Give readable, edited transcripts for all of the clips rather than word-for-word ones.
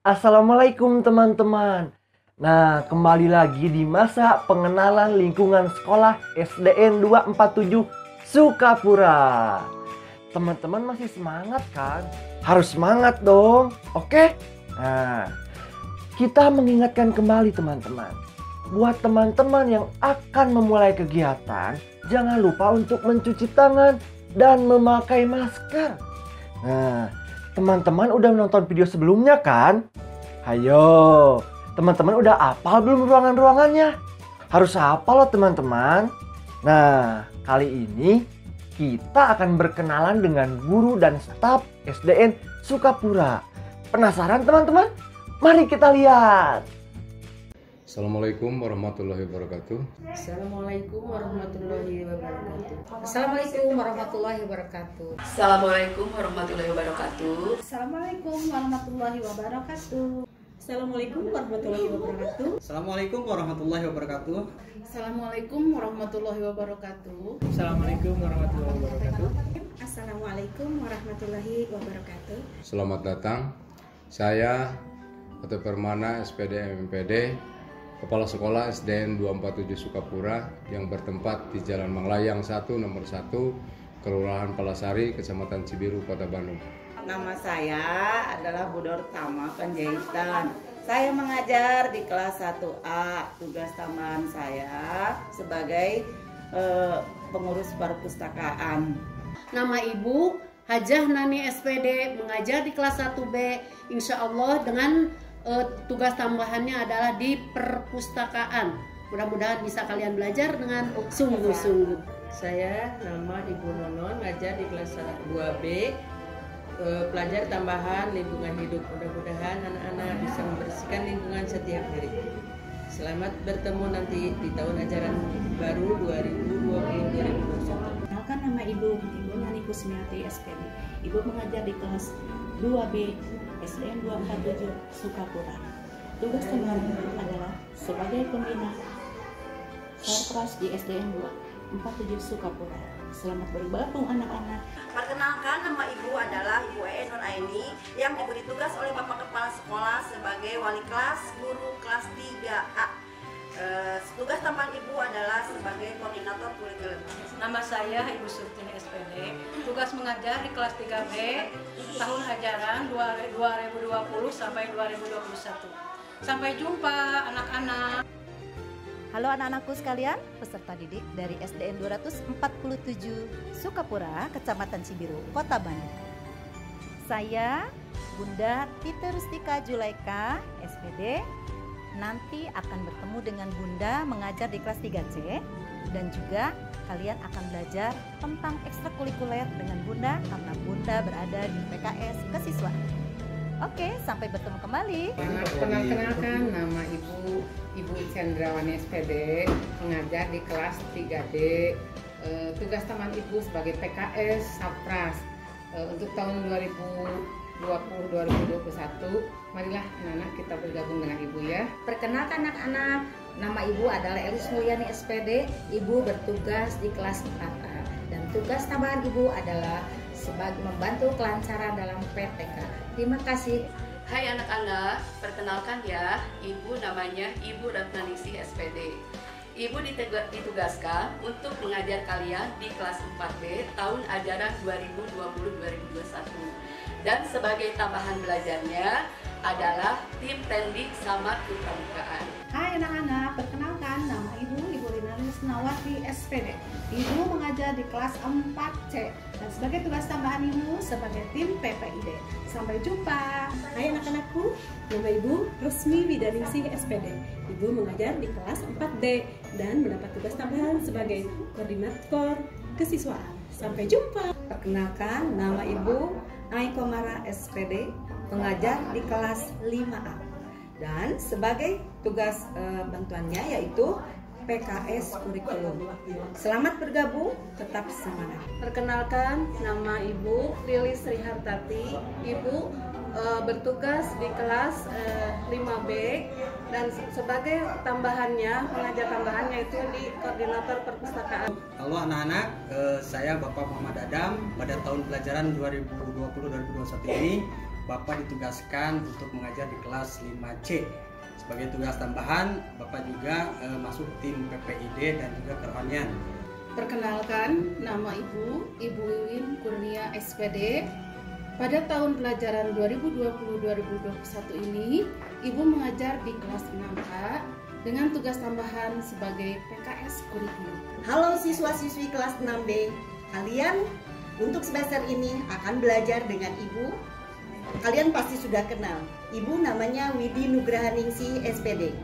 Assalamualaikum teman-teman. Nah, kembali lagi di masa pengenalan lingkungan sekolah SDN 247 Sukapura. Teman-teman masih semangat kan? Harus semangat dong, oke? Nah, kita mengingatkan kembali teman-teman. Buat teman-teman yang akan memulai kegiatan, jangan lupa untuk mencuci tangan dan memakai masker. Nah, teman-teman udah menonton video sebelumnya kan? Hayo, teman-teman udah hafal belum ruangan-ruangannya? Harus hafal loh teman-teman. Nah, kali ini kita akan berkenalan dengan guru dan staf SDN Sukapura. Penasaran teman-teman? Mari kita lihat. Assalamualaikum warahmatullahi wabarakatuh. Assalamualaikum warahmatullahi wabarakatuh. Assalamualaikum warahmatullahi wabarakatuh. Assalamualaikum warahmatullahi wabarakatuh. Assalamualaikum warahmatullahi wabarakatuh. Assalamualaikum warahmatullahi wabarakatuh. Assalamualaikum warahmatullahi wabarakatuh. Assalamualaikum warahmatullahi wabarakatuh. Assalamualaikum warahmatullahi wabarakatuh. Assalamualaikum warahmatullahi wabarakatuh. Selamat datang. Saya Oto Permana, SPD MMPD, Kepala Sekolah SDN 247 Sukapura yang bertempat di Jalan Manglayang 1 nomor 1, Kelurahan Palasari, Kecamatan Cibiru, Kota Bandung. Nama saya adalah Budor Tama Panjaitan. Saya mengajar di kelas 1A. Tugas tambahan saya sebagai pengurus perpustakaan. Nama Ibu Hajah Nani SPD, mengajar di kelas 1B. Insya Allah dengan tugas tambahannya adalah di perpustakaan. Mudah-mudahan bisa kalian belajar dengan sungguh-sungguh. Saya nama Ibu Nonon, ngajar di kelas 2B, pelajar tambahan lingkungan hidup. Mudah-mudahan anak-anak bisa membersihkan lingkungan setiap hari. Selamat bertemu nanti di tahun ajaran baru 2020-2021. Kenalkan nama Ibu Nani Kusmiati SPD. Ibu mengajar di kelas 2B SDN 247 Sukapura. Tugas tambahan Ibu adalah sebagai pembina Sarpras di SDN 247 Sukapura. Selamat bergabung anak-anak. Perkenalkan, nama Ibu adalah Ibu Nur Aini yang diberi tugas oleh Bapak Kepala Sekolah sebagai wali kelas guru kelas 3A. Tugas tambahan Ibu adalah sebagai koordinator kurikulum. Nama saya Ibu Surtini SPD, tugas mengajar di kelas 3B tahun ajaran 2020 sampai 2021. Sampai jumpa anak-anak. Halo anak-anakku sekalian, peserta didik dari SDN 247 Sukapura, Kecamatan Cibiru, Kota Bandung. Saya Bunda Tite Rustika Julaika, SPD, nanti akan bertemu dengan Bunda mengajar di kelas 3C dan juga kalian akan belajar tentang ekstrakurikuler dengan Bunda karena Bunda berada di PKS Kesiswaan. Oke, sampai bertemu kembali. Perkenalkan, nama Ibu Cendrawani SPD, mengajar di kelas 3D. Tugas tambahan Ibu sebagai PKS Sarpras untuk tahun 2020-2021. Marilah anak-anak kita bergabung dengan Ibu ya. Perkenalkan anak-anak, nama Ibu adalah Elis Mulyani SPD. Ibu bertugas di kelas 4A dan tugas tambahan Ibu adalah sebagai membantu kelancaran dalam PTK. Terima kasih. Hai anak-anak, perkenalkan ya, Ibu namanya Ibu Ratnaningsih SPD. Ibu ditugaskan untuk mengajar kalian di kelas 4B tahun ajaran 2020-2021. Dan sebagai tambahan belajarnya adalah tim tendik sama kepramukaan. Hai anak-anak, perkenalkan nama Ibu Rina Lisnawati SPD. Ibu mengajar di kelas 4C dan sebagai tugas tambahan Ibu sebagai tim PPID. Sampai jumpa. Hai anak-anakku, nama Ibu Rusmi Widaningsih SPD. Ibu mengajar di kelas 4D dan mendapat tugas tambahan sebagai koordinator kesiswaan. Sampai jumpa. Perkenalkan, nama Ibu Aikomara SPD, mengajar di kelas 5A dan sebagai tugas bantuannya yaitu PKS kurikulum. Selamat bergabung, tetap semangat. Perkenalkan, nama Ibu Lilis Srihartati. Ibu bertugas di kelas 5B dan sebagai tambahannya, pengajar tambahannya itu di koordinator perpustakaan. Halo anak-anak, saya Bapak Muhammad Adam. Pada tahun pelajaran 2020-2021 ini Bapak ditugaskan untuk mengajar di kelas 5C. Sebagai tugas tambahan, Bapak juga masuk tim PPID dan juga kerohanian. Perkenalkan, nama Ibu Wiwin Kurnia SPD. Pada tahun pelajaran 2020-2021 ini, Ibu mengajar di kelas 6A dengan tugas tambahan sebagai PKS kurikulum. Halo siswa-siswi kelas 6B, kalian untuk semester ini akan belajar dengan Ibu. Kalian pasti sudah kenal, Ibu namanya Widi Nugrahaningsih SPD.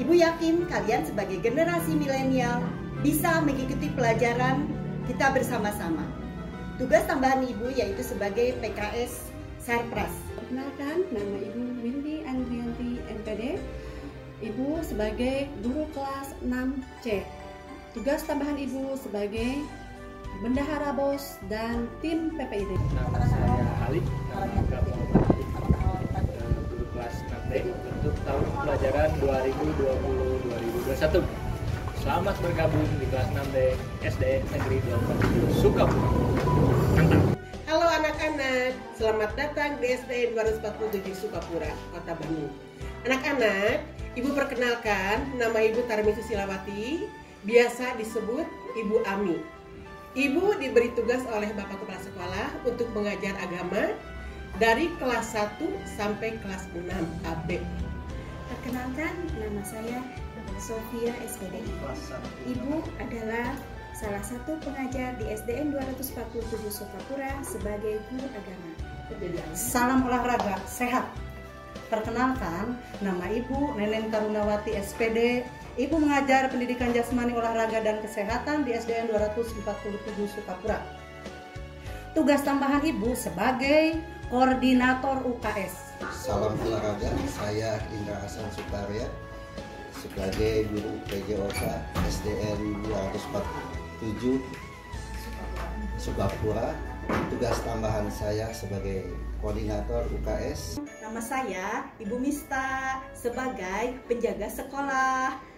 Ibu yakin kalian sebagai generasi milenial bisa mengikuti pelajaran kita bersama-sama. Tugas tambahan Ibu yaitu sebagai PKS Sarpras. Perkenalkan, nama Ibu Windy Andrianti MPD. Ibu sebagai guru kelas 6C. Tugas tambahan Ibu sebagai bendahara BOS dan tim PPID. Nama saya Halid, nama juga guru kelas 6D untuk tahun pelajaran 2020-2021. Selamat bergabung di kelas 6D SDN Negeri 247 Sukapura. Mantap. Halo anak-anak, selamat datang di SDN 247 Sukapura, Kota Bandung. Anak-anak, Ibu perkenalkan, nama Ibu Tarmi Susilawati, biasa disebut Ibu Ami. Ibu diberi tugas oleh Bapak Kepala Sekolah untuk mengajar agama dari kelas 1 sampai kelas 6 AB. Perkenalkan, nama saya Sofia SPD. Ibu adalah salah satu pengajar di SDN 247 Sukapura sebagai guru agama. Salam olahraga sehat. Perkenalkan, nama Ibu Nenen Karunawati SPD. Ibu mengajar pendidikan jasmani, olahraga, dan kesehatan di SDN 247 Sukapura. Tugas tambahan Ibu sebagai koordinator UKS. Salam olahraga, saya Indra Hasan Sukarya sebagai guru PJOK SDN 247 Sukapura. Tugas tambahan saya sebagai koordinator UKS. Nama saya Ibu Mista sebagai penjaga sekolah.